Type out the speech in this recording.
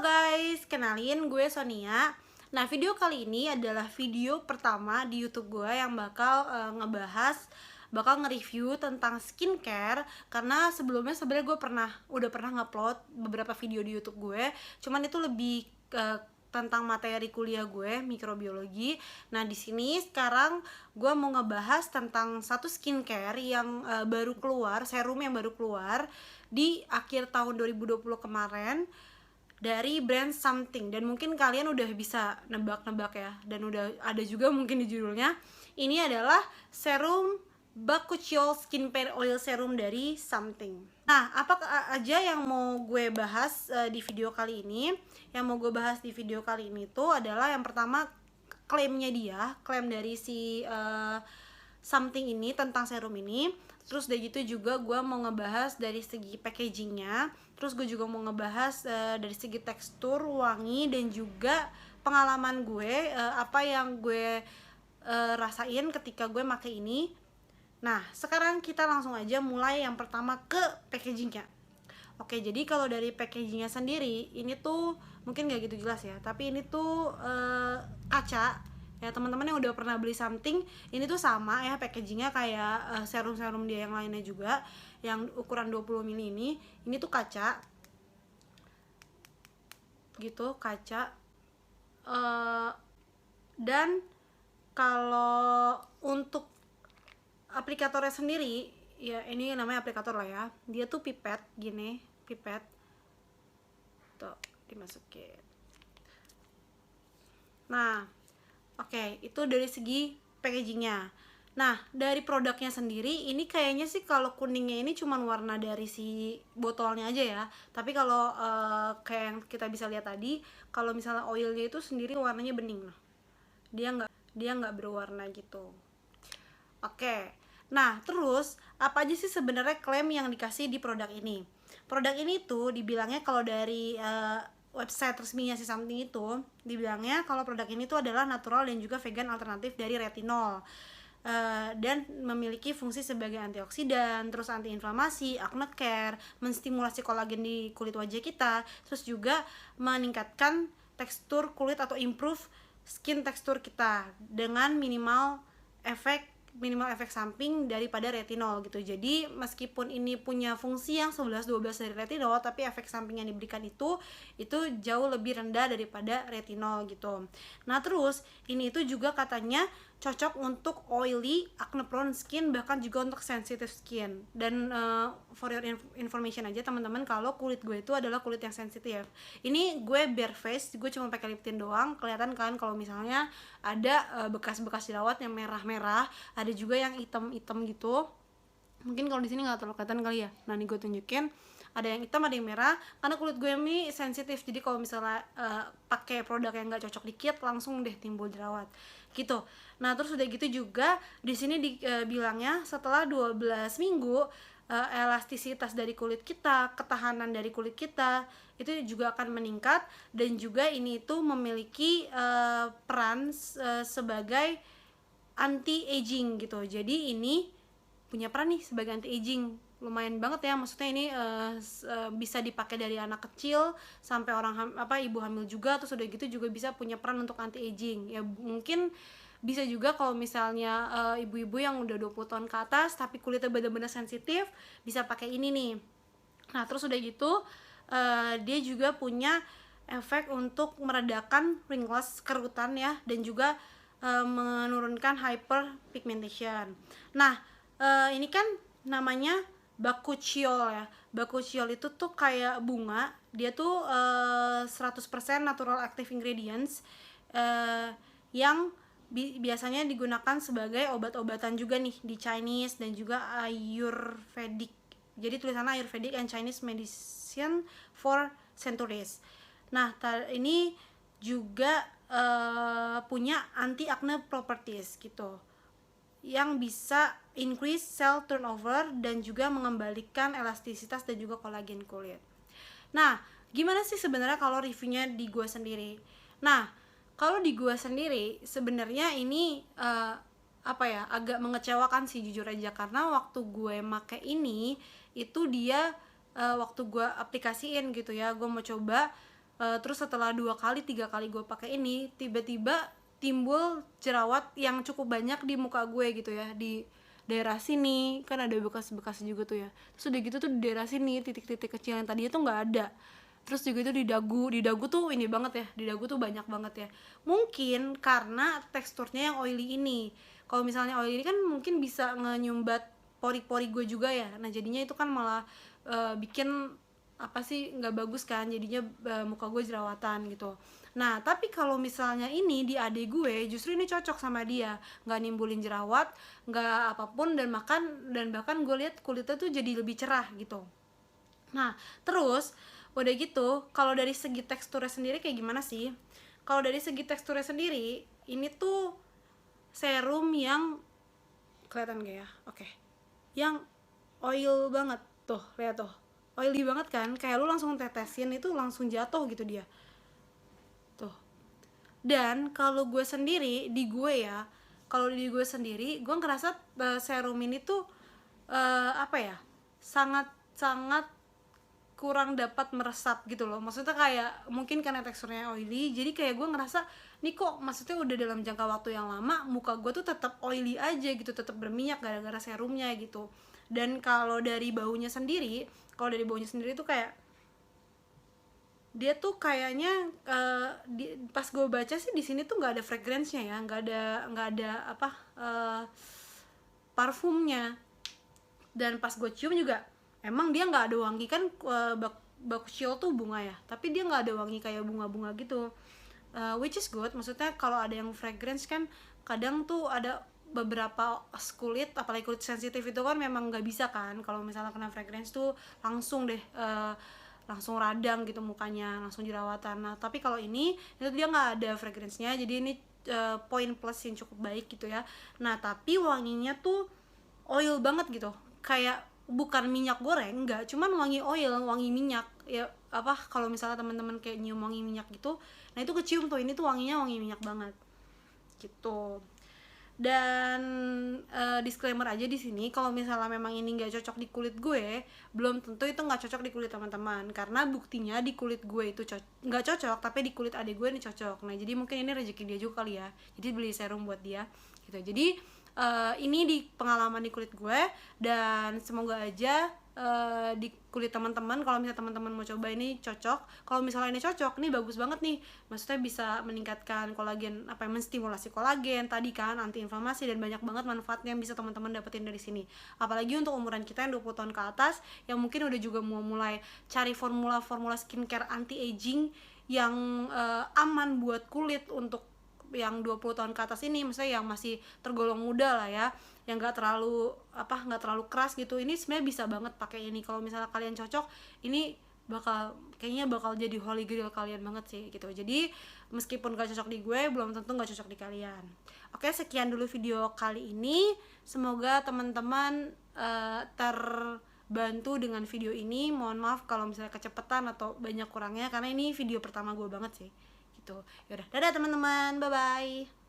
guys, kenalin gue Sonia. Nah, video kali ini adalah video pertama di YouTube gue yang bakal nge-review tentang skincare. Karena sebelumnya sebenarnya gue udah pernah ngupload beberapa video di YouTube gue. Cuman itu lebih tentang materi kuliah gue, mikrobiologi. Nah, di sini sekarang gue mau ngebahas tentang satu skincare yang baru keluar, serum yang baru keluar di akhir tahun 2020 kemarin dari brand Something. Dan mungkin kalian udah bisa nebak-nebak ya, dan udah ada juga mungkin di judulnya. Ini adalah serum Bakuchiol Skincare Oil Serum dari Something. Nah, apa aja yang mau gue bahas di video kali ini? Yang mau gue bahas di video kali ini tuh adalah yang pertama, klaim dari si Something ini tentang serum ini. Terus udah gitu juga gue mau ngebahas dari segi packagingnya. Terus gue juga mau ngebahas dari segi tekstur, wangi, dan juga pengalaman gue, apa yang gue rasain ketika gue pakai ini. Nah, sekarang kita langsung aja mulai yang pertama ke packagingnya. Oke, jadi kalau dari packagingnya sendiri, ini tuh mungkin gak gitu jelas ya, tapi ini tuh kaca. Ya, teman-teman yang udah pernah beli Something, ini tuh sama ya packagingnya kayak serum-serum dia yang lainnya juga, yang ukuran 20 ml ini tuh kaca gitu, kaca. Dan kalau untuk aplikatornya sendiri, ya ini namanya aplikator lah ya, dia tuh pipet gini, pipet tuh dimasukin. Nah, oke, itu dari segi packagingnya. Nah, dari produknya sendiri, ini kayaknya sih kalau kuningnya ini cuman warna dari si botolnya aja ya. Tapi kalau kayak yang kita bisa lihat tadi, kalau misalnya oilnya itu sendiri warnanya bening. Nah, dia nggak berwarna gitu. Oke, nah terus apa aja sih sebenarnya klaim yang dikasih di produk ini? Produk ini tuh dibilangnya, kalau dari website resminya si Something itu dibilangnya kalau produk ini tuh adalah natural dan juga vegan alternatif dari retinol, dan memiliki fungsi sebagai antioksidan, terus antiinflamasi, acne care, menstimulasi kolagen di kulit wajah kita, terus juga meningkatkan tekstur kulit atau improve skin tekstur kita dengan minimal efek samping daripada retinol gitu. Jadi meskipun ini punya fungsi yang 11-12 dari retinol, tapi efek samping yang diberikan itu jauh lebih rendah daripada retinol gitu. Nah, terus ini itu juga katanya cocok untuk oily, acne prone skin, bahkan juga untuk sensitive skin. Dan for your information aja teman-teman, kalau kulit gue itu adalah kulit yang sensitif. Ini gue bare face, gue cuma pakai lip tint doang. Kelihatan kan kalau misalnya ada bekas-bekas jerawat yang merah-merah, ada juga yang hitam-hitam gitu. Mungkin kalau di sini nggak terlalu kelihatan kali ya. Nah, nih gue tunjukin, ada yang hitam, ada yang merah, karena kulit gue ini sensitif. Jadi kalau misalnya pakai produk yang nggak cocok dikit, langsung deh timbul jerawat gitu. Nah, terus udah gitu juga di sini bilangnya setelah 12 minggu elastisitas dari kulit kita, ketahanan dari kulit kita itu juga akan meningkat. Dan juga ini itu memiliki peran sebagai anti aging gitu. Jadi ini punya peran nih sebagai anti aging, lumayan banget ya. Maksudnya ini bisa dipakai dari anak kecil sampai ibu hamil juga. Terus udah gitu juga bisa punya peran untuk anti aging. Ya mungkin bisa juga kalau misalnya ibu-ibu yang udah 20 tahun ke atas tapi kulitnya benar-benar sensitif, bisa pakai ini nih. Nah, terus udah gitu dia juga punya efek untuk meredakan wrinkles, kerutan ya, dan juga menurunkan hyperpigmentation. Nah, ini kan namanya Bakuchiol ya. Bakuchiol itu tuh kayak bunga, dia tuh 100% natural active ingredients yang biasanya digunakan sebagai obat-obatan juga nih di Chinese dan juga Ayurvedic. Jadi tulisannya Ayurvedic and Chinese Medicine for Centuries. Nah, ini juga punya anti acne properties gitu, yang bisa increase cell turnover dan juga mengembalikan elastisitas dan juga kolagen kulit. Nah, gimana sih sebenarnya kalau reviewnya di gua sendiri? Nah, kalau di gua sendiri sebenarnya ini agak mengecewakan sih jujur aja, karena waktu gue make ini itu dia waktu gue aplikasiin gitu ya, gue mau coba Terus setelah 2 kali 3 kali gue pakai ini, tiba-tiba timbul jerawat yang cukup banyak di muka gue gitu ya, di daerah sini kan ada bekas-bekas juga tuh ya. Terus udah gitu tuh di daerah sini titik-titik kecil yang tadinya tuh nggak ada. Terus juga itu di dagu tuh ini banget ya, di dagu tuh banyak banget ya. Mungkin karena teksturnya yang oily ini. Kalau misalnya oily ini kan mungkin bisa ngenyumbat pori-pori gue juga ya. Nah jadinya itu kan malah bikin apa sih, nggak bagus kan, jadinya muka gue jerawatan gitu. Nah tapi kalau misalnya ini di adik gue, justru ini cocok sama dia, nggak nimbulin jerawat, nggak apapun, dan bahkan gue lihat kulitnya tuh jadi lebih cerah gitu. Nah terus udah gitu, kalau dari segi teksturnya sendiri kayak gimana sih? Kalau dari segi teksturnya sendiri, ini tuh serum yang kelihatan gak ya? Oke. Yang oil banget tuh, lihat tuh. Oily banget kan? Kayak lu langsung tetesin itu langsung jatuh gitu dia. Tuh. Dan kalau gue sendiri, di gue ya, kalau di gue sendiri, gue ngerasa serum ini tuh apa ya? Sangat sangat kurang dapat meresap gitu loh. Maksudnya kayak mungkin karena teksturnya oily, jadi kayak gue ngerasa nih kok maksudnya udah dalam jangka waktu yang lama muka gue tuh tetap oily aja gitu, tetap berminyak gara-gara serumnya gitu. Dan kalau dari baunya sendiri, tuh kayak dia tuh kayaknya pas gue baca sih di sini tuh nggak ada fragrance-nya ya, nggak ada apa parfumnya. Dan pas gue cium juga emang dia nggak ada wangi kan, bakushiol tuh bunga ya, tapi dia nggak ada wangi kayak bunga-bunga gitu, which is good. Maksudnya kalau ada yang fragrance kan kadang tuh ada beberapa kulit, apalagi kulit sensitif itu kan memang nggak bisa kan, kalau misalnya kena fragrance tuh langsung deh langsung radang gitu mukanya, langsung jerawatan. Nah tapi kalau ini itu dia nggak ada fragrance-nya, jadi ini poin plus yang cukup baik gitu ya. Nah tapi wanginya tuh oil banget gitu, kayak bukan minyak goreng, enggak, cuman wangi oil, wangi minyak ya. Apa kalau misalnya teman-teman kayak nyium wangi minyak gitu, nah itu kecium tuh, ini tuh wanginya wangi minyak banget gitu. Dan disclaimer aja di sini, kalau misalnya memang ini nggak cocok di kulit gue, belum tentu itu nggak cocok di kulit teman-teman, karena buktinya di kulit gue itu nggak cocok, tapi di kulit adik gue ini cocok. Nah jadi mungkin ini rezeki dia juga kali ya, jadi beli serum buat dia gitu. Jadi ini di pengalaman di kulit gue, dan semoga aja di kulit teman-teman, kalau misalnya teman-teman mau coba ini cocok. Kalau misalnya ini cocok, ini bagus banget nih, maksudnya bisa meningkatkan kolagen, apa yang menstimulasi kolagen tadi kan, anti inflamasi, dan banyak banget manfaatnya yang bisa teman-teman dapetin dari sini. Apalagi untuk umuran kita yang 20 tahun ke atas, yang mungkin udah juga mau mulai cari formula-formula skincare anti aging yang aman buat kulit untuk yang 20 tahun ke atas ini, misalnya yang masih tergolong muda lah ya, yang nggak terlalu keras gitu. Ini sebenarnya bisa banget pakai ini. Kalau misalnya kalian cocok, ini kayaknya bakal jadi holy grail kalian banget sih gitu. Jadi meskipun gak cocok di gue, belum tentu gak cocok di kalian. Oke, sekian dulu video kali ini. Semoga teman-teman terbantu dengan video ini. Mohon maaf kalau misalnya kecepatan atau banyak kurangnya, karena ini video pertama gue banget sih gitu. Yaudah, dadah teman-teman, bye bye.